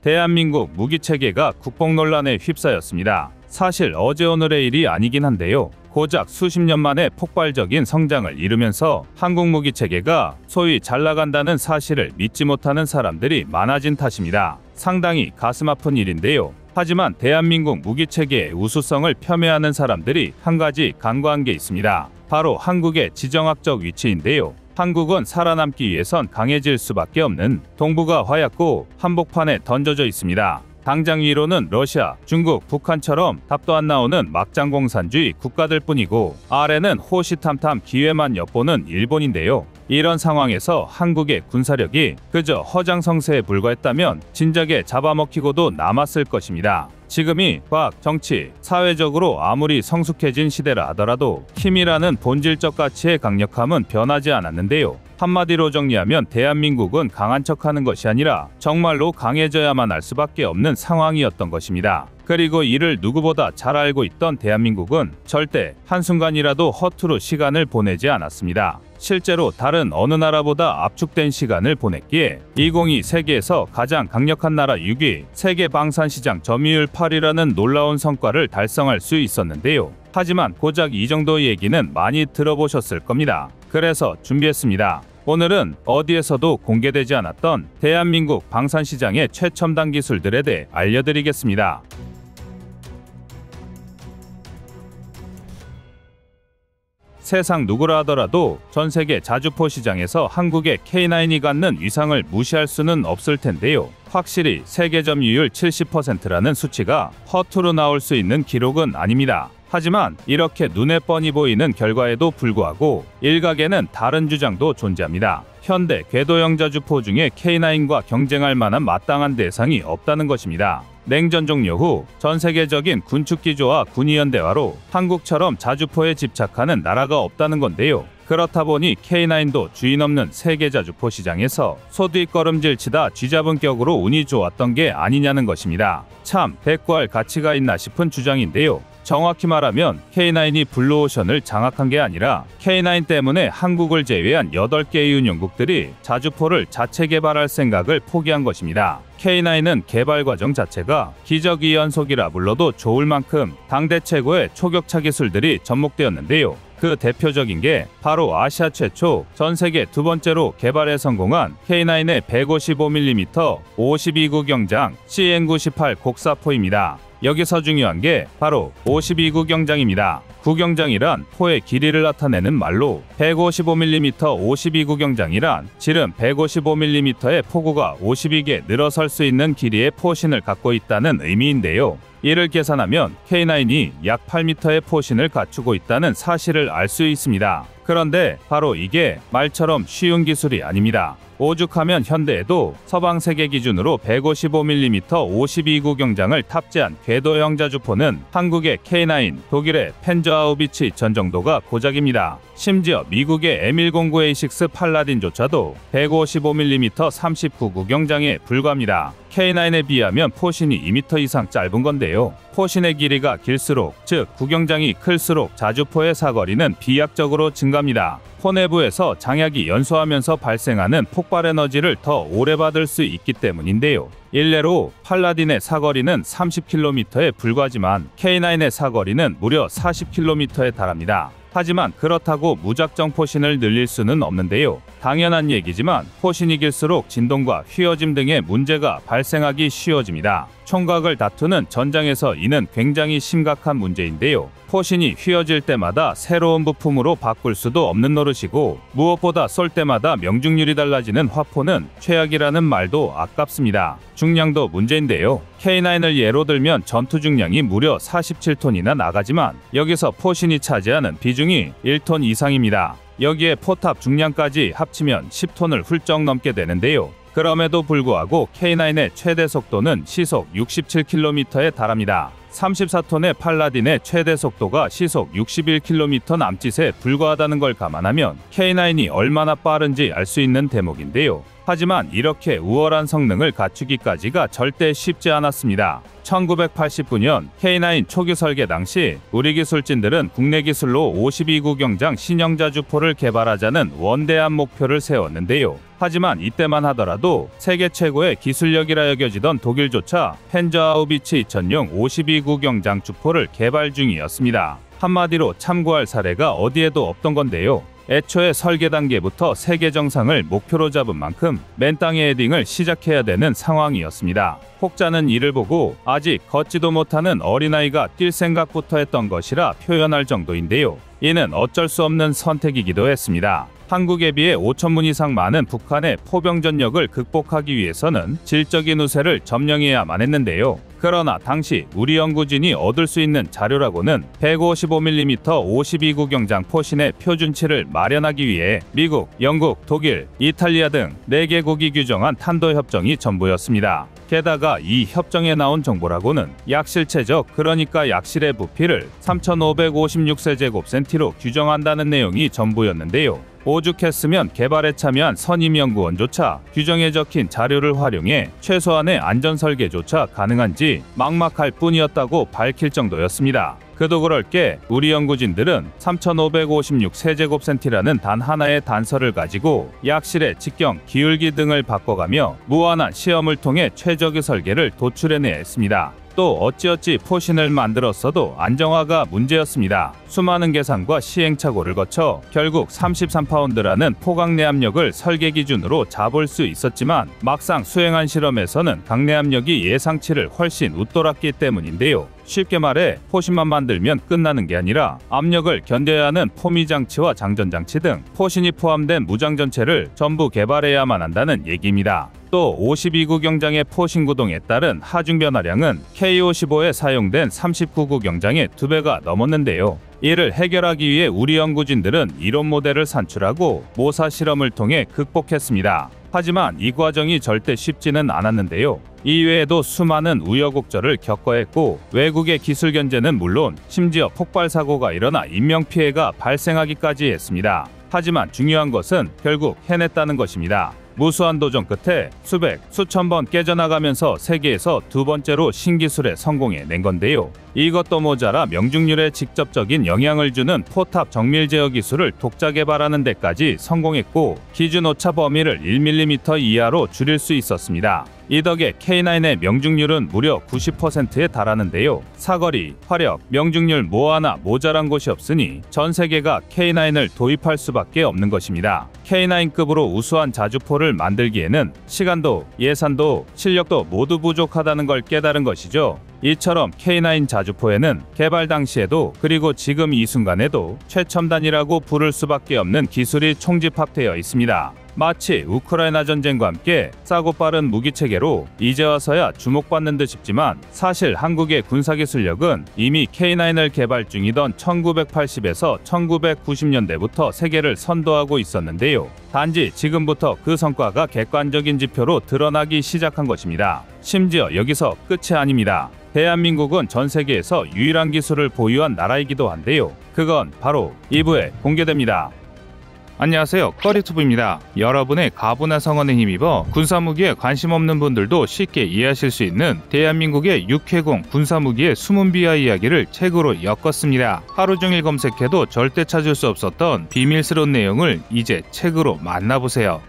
대한민국 무기체계가 국뽕 논란에 휩싸였습니다. 사실 어제 오늘의 일이 아니긴 한데요. 고작 수십 년 만에 폭발적인 성장을 이루면서 한국 무기체계가 소위 잘 나간다는 사실을 믿지 못하는 사람들이 많아진 탓입니다. 상당히 가슴 아픈 일인데요. 하지만 대한민국 무기체계의 우수성을 폄훼하는 사람들이 한 가지 간과한 게 있습니다. 바로 한국의 지정학적 위치인데요. 한국은 살아남기 위해선 강해질 수밖에 없는 동북아 화약고 한복판에 던져져 있습니다. 당장 위로는 러시아, 중국, 북한처럼 답도 안 나오는 막장공산주의 국가들 뿐이고 아래는 호시탐탐 기회만 엿보는 일본인데요. 이런 상황에서 한국의 군사력이 그저 허장성세에 불과했다면 진작에 잡아먹히고도 남았을 것입니다. 지금이 과학, 정치, 사회적으로 아무리 성숙해진 시대라 하더라도 힘이라는 본질적 가치의 강력함은 변하지 않았는데요. 한마디로 정리하면 대한민국은 강한 척하는 것이 아니라 정말로 강해져야만 할 수밖에 없는 상황이었던 것입니다. 그리고 이를 누구보다 잘 알고 있던 대한민국은 절대 한순간이라도 허투루 시간을 보내지 않았습니다. 실제로 다른 어느 나라보다 압축된 시간을 보냈기에 2022 세계에서 가장 강력한 나라 6위, 세계 방산시장 점유율 8위라는 놀라운 성과를 달성할 수 있었는데요. 하지만 고작 이 정도 얘기는 많이 들어보셨을 겁니다. 그래서 준비했습니다. 오늘은 어디에서도 공개되지 않았던 대한민국 방산시장의 최첨단 기술들에 대해 알려드리겠습니다. 세상 누구라 하더라도 전 세계 자주포 시장에서 한국의 K9이 갖는 위상을 무시할 수는 없을 텐데요. 확실히 세계 점유율 70%라는 수치가 허투루 나올 수 있는 기록은 아닙니다. 하지만 이렇게 눈에 뻔히 보이는 결과에도 불구하고 일각에는 다른 주장도 존재합니다. 현대 궤도형 자주포 중에 K9과 경쟁할 만한 마땅한 대상이 없다는 것입니다. 냉전 종료 후 전 세계적인 군축기조와 군의연대화로 한국처럼 자주포에 집착하는 나라가 없다는 건데요. 그렇다 보니 K9도 주인 없는 세계 자주포 시장에서 소뒷걸음질 치다 쥐잡은 격으로 운이 좋았던 게 아니냐는 것입니다. 참 대꾸할 가치가 있나 싶은 주장인데요. 정확히 말하면 K9이 블루오션을 장악한 게 아니라 K9 때문에 한국을 제외한 8개의 운용국들이 자주포를 자체 개발할 생각을 포기한 것입니다. K9은 개발 과정 자체가 기적의 연속이라 불러도 좋을 만큼 당대 최고의 초격차 기술들이 접목되었는데요. 그 대표적인 게 바로 아시아 최초, 전 세계 두 번째로 개발에 성공한 K9의 155mm 52구 경장 CN98 곡사포입니다. 여기서 중요한 게 바로 52구 경장입니다. 구경장이란 포의 길이를 나타내는 말로 155mm 52구 경장이란 실은 155mm의 포구가 52개 늘어설 수 있는 길이의 포신을 갖고 있다는 의미인데요. 이를 계산하면 K9이 약 8m의 포신을 갖추고 있다는 사실을 알 수 있습니다. 그런데 바로 이게 말처럼 쉬운 기술이 아닙니다. 오죽하면 현대에도 서방 세계 기준으로 155mm 52구 경장을 탑재한 궤도형 자주포는 한국의 K9, 독일의 펜저하우비치 전 정도가 고작입니다. 심지어 미국의 M109A6 팔라딘조차도 155mm 39구 경장에 불과합니다. K9에 비하면 포신이 2m 이상 짧은 건데요. 포신의 길이가 길수록, 즉 구경장이 클수록 자주포의 사거리는 비약적으로 증가합니다. 포 내부에서 장약이 연소하면서 발생하는 폭발 에너지를 더 오래 받을 수 있기 때문인데요. 일례로 팔라딘의 사거리는 30km에 불과하지만 K9의 사거리는 무려 40km에 달합니다. 하지만 그렇다고 무작정 포신을 늘릴 수는 없는데요. 당연한 얘기지만 포신이 길수록 진동과 휘어짐 등의 문제가 발생하기 쉬워집니다. 총각을 다투는 전장에서 이는 굉장히 심각한 문제인데요. 포신이 휘어질 때마다 새로운 부품으로 바꿀 수도 없는 노릇이고 무엇보다 쏠 때마다 명중률이 달라지는 화포는 최악이라는 말도 아깝습니다. 중량도 문제인데요. K9을 예로 들면 전투 중량이 무려 47톤이나 나가지만 여기서 포신이 차지하는 비중이 1톤 이상입니다. 여기에 포탑 중량까지 합치면 10톤을 훌쩍 넘게 되는데요. 그럼에도 불구하고 K9의 최대 속도는 시속 67km에 달합니다. 34톤의 팔라딘의 최대 속도가 시속 61km 남짓에 불과하다는 걸 감안하면 K9이 얼마나 빠른지 알 수 있는 대목인데요. 하지만 이렇게 우월한 성능을 갖추기까지가 절대 쉽지 않았습니다. 1989년 K9 초기 설계 당시 우리 기술진들은 국내 기술로 52구 경장 신형 자주포를 개발하자는 원대한 목표를 세웠는데요. 하지만 이때만 하더라도 세계 최고의 기술력이라 여겨지던 독일조차 펜저하우비츠 2000용 52구 경장 주포를 개발 중이었습니다. 한마디로 참고할 사례가 어디에도 없던 건데요. 애초에 설계 단계부터 세계 정상을 목표로 잡은 만큼 맨 땅에 헤딩을 시작해야 되는 상황이었습니다. 혹자는 이를 보고 아직 걷지도 못하는 어린아이가 뛸 생각부터 했던 것이라 표현할 정도인데요. 이는 어쩔 수 없는 선택이기도 했습니다. 한국에 비해 5,000문 이상 많은 북한의 포병 전력을 극복하기 위해서는 질적인 우세를 점령해야만 했는데요. 그러나 당시 우리 연구진이 얻을 수 있는 자료라고는 155mm 52구 경장 포신의 표준치를 마련하기 위해 미국, 영국, 독일, 이탈리아 등 4개국이 규정한 탄도 협정이 전부였습니다. 게다가 이 협정에 나온 정보라고는 약실체적, 그러니까 약실의 부피를 3,556세제곱센티로 규정한다는 내용이 전부였는데요. 오죽했으면 개발에 참여한 선임연구원조차 규정에 적힌 자료를 활용해 최소한의 안전설계조차 가능한지 막막할 뿐이었다고 밝힐 정도였습니다. 그도 그럴 게 우리 연구진들은 3,556세제곱센티라는 단 하나의 단서를 가지고 약실의 직경, 기울기 등을 바꿔가며 무한한 시험을 통해 최적의 설계를 도출해내야 했습니다. 또 어찌어찌 포신을 만들었어도 안정화가 문제였습니다. 수많은 계산과 시행착오를 거쳐 결국 33파운드라는 포강 내압력을 설계 기준으로 잡을 수 있었지만 막상 수행한 실험에서는 강내압력이 예상치를 훨씬 웃돌았기 때문인데요. 쉽게 말해 포신만 만들면 끝나는 게 아니라 압력을 견뎌야 하는 포미장치와 장전장치 등 포신이 포함된 무장 전체를 전부 개발해야만 한다는 얘기입니다. 또 52구 경장의 포신 구동에 따른 하중 변화량은 K55에 사용된 39구 경장의 2배가 넘었는데요. 이를 해결하기 위해 우리 연구진들은 이론 모델을 산출하고 모사 실험을 통해 극복했습니다. 하지만 이 과정이 절대 쉽지는 않았는데요. 이외에도 수많은 우여곡절을 겪어야 했고 외국의 기술 견제는 물론 심지어 폭발 사고가 일어나 인명피해가 발생하기까지 했습니다. 하지만 중요한 것은 결국 해냈다는 것입니다. 무수한 도전 끝에 수백, 수천 번 깨져나가면서 세계에서 두 번째로 신기술에 성공해낸 건데요. 이것도 모자라 명중률에 직접적인 영향을 주는 포탑 정밀 제어 기술을 독자 개발하는 데까지 성공했고 기준 오차 범위를 1mm 이하로 줄일 수 있었습니다. 이 덕에 K9의 명중률은 무려 90%에 달하는데요. 사거리, 화력, 명중률 뭐 하나 모자란 곳이 없으니 전 세계가 K9을 도입할 수밖에 없는 것입니다. K9급으로 우수한 자주포를 만들기에는 시간도, 예산도, 실력도 모두 부족하다는 걸 깨달은 것이죠. 이처럼 K9 자주포에는 개발 당시에도 그리고 지금 이 순간에도 최첨단이라고 부를 수밖에 없는 기술이 총집합되어 있습니다. 마치 우크라이나 전쟁과 함께 싸고 빠른 무기체계로 이제 와서야 주목받는 듯 싶지만 사실 한국의 군사기술력은 이미 K9을 개발 중이던 1980에서 1990년대부터 세계를 선도하고 있었는데요. 단지 지금부터 그 성과가 객관적인 지표로 드러나기 시작한 것입니다. 심지어 여기서 끝이 아닙니다. 대한민국은 전 세계에서 유일한 기술을 보유한 나라이기도 한데요. 그건 바로 2부에 공개됩니다. 안녕하세요, 꺼리투브입니다. 여러분의 가부나 성원에 힘입어 군사무기에 관심 없는 분들도 쉽게 이해하실 수 있는 대한민국의 육해공 군사무기의 숨은 비하 이야기를 책으로 엮었습니다. 하루 종일 검색해도 절대 찾을 수 없었던 비밀스러운 내용을 이제 책으로 만나보세요.